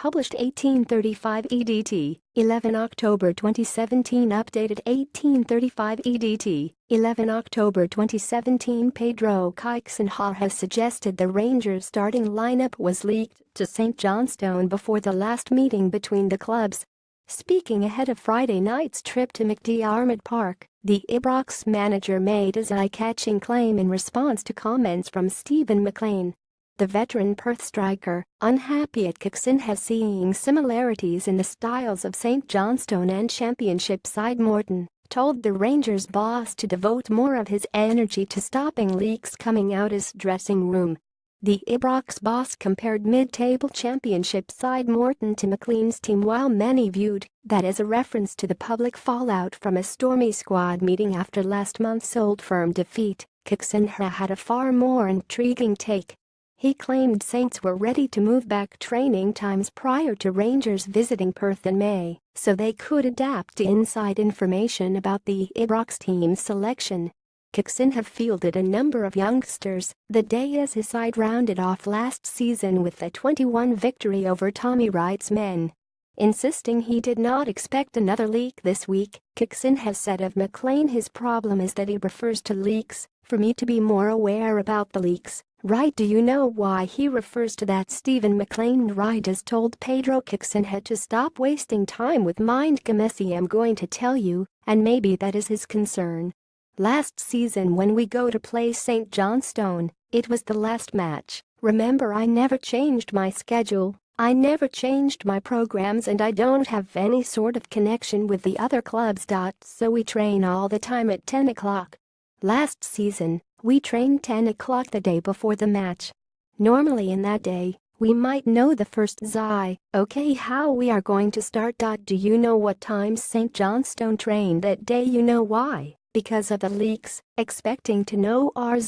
published 1835 EDT, 11 October 2017 updated 1835 EDT, 11 October 2017 Pedro Caixinhahas suggested the Rangers starting lineup was leaked to St Johnstone before the last meeting between the clubs. Speaking ahead of Friday night's trip to McDiarmid Park, the Ibrox manager made his eye-catching claim in response to comments from Steven MacLean. The veteran Perth striker, unhappy at Caixinha seeing similarities in the styles of St Johnstone and Championship side Morton, told the Rangers boss to devote more of his energy to stopping leaks coming out his dressing room. The Ibrox boss compared mid-table Championship side Morton to MacLeans' team, while many viewed that as a reference to the public fallout from a stormy squad meeting after last month's Old Firm defeat. Caixinha had a far more intriguing take. He claimed Saints were ready to move back training times prior to Rangers visiting Perth in May, so they could adapt to inside information about the Ibrox team's selection. Caixinha fielded a number of youngsters the day as his side rounded off last season with a 21 victory over Tommy Wright's men. Insisting he did not expect another leak this week, Caixinha said of MacLean his problem is that he refers to leaks. For me to be more aware about the leaks, right? Do you know why he refers to that? Steven MacLean Wright has told Pedro Caixinha to stop wasting time with mind Messi. I'm going to tell you, and maybe that is his concern. Last season when we go to play St Johnstone, it was the last match. Remember, I never changed my schedule, I never changed my programs, and I don't have any sort of connection with the other clubs. So we train all the time at 10 o'clock. Last season, we trained 10 o'clock the day before the match. Normally in that day, we might know the first okay, how we are going to start. Do you know what times St Johnstone trained that day? You know why? Because of the leaks, expecting to know our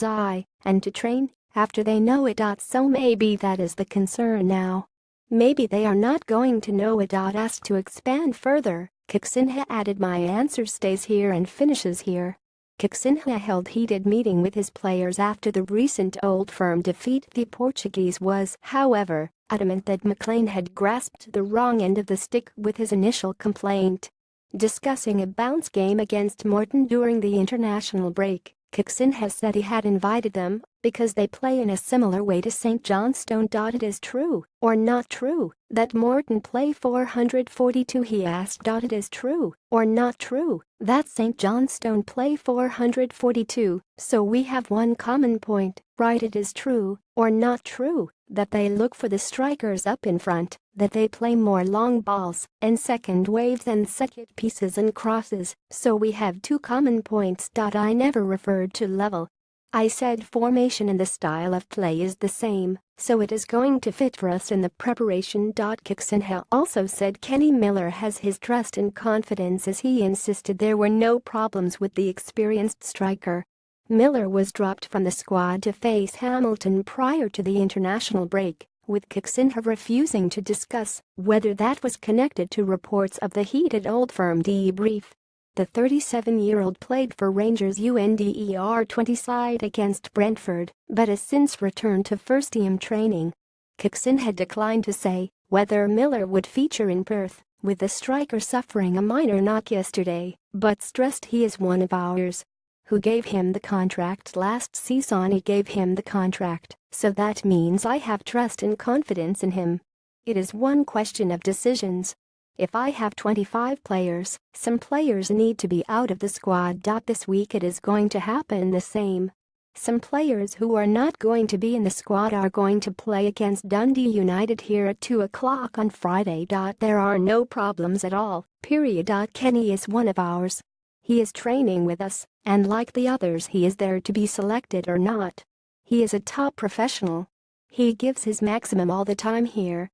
and to train after they know it. So maybe that is the concern now. Maybe they are not going to know it. Asked to expand further, Caixinha added, my answer stays here and finishes here. Caixinha held heated meeting with his players after the recent Old Firm defeat. The Portuguese was, however, adamant that MacLean had grasped the wrong end of the stick with his initial complaint. Discussing a bounce game against Morton during the international break, Caixinha said he had invited them because they play in a similar way to St Johnstone. It is true or not true that Morton play 442? He asked. It is true or not true that St Johnstone play 442, so we have one common point, right? It is true or not true that they look for the strikers up in front, that they play more long balls and second waves and second pieces and crosses, so we have two common points. I never referred to level. I said formation and the style of play is the same, so it is going to fit for us in the preparation. Caixinha also said Kenny Miller has his trust and confidence as he insisted there were no problems with the experienced striker. Miller was dropped from the squad to face Hamilton prior to the international break, with Caixinha refusing to discuss whether that was connected to reports of the heated Old Firm debrief. The 37-year-old played for Rangers Under-20 side against Brentford, but has since returned to first-team training. Caixinha declined to say whether Miller would feature in Perth, with the striker suffering a minor knock yesterday, but stressed he is one of ours. Who gave him the contract last season? He gave him the contract, so that means I have trust and confidence in him. It is one question of decisions. If I have 25 players, some players need to be out of the squad. This week it is going to happen the same. Some players who are not going to be in the squad are going to play against Dundee United here at 2 o'clock on Friday. There are no problems at all, period. Kenny is one of ours. He is training with us, and like the others he is there to be selected or not. He is a top professional. He gives his maximum all the time here,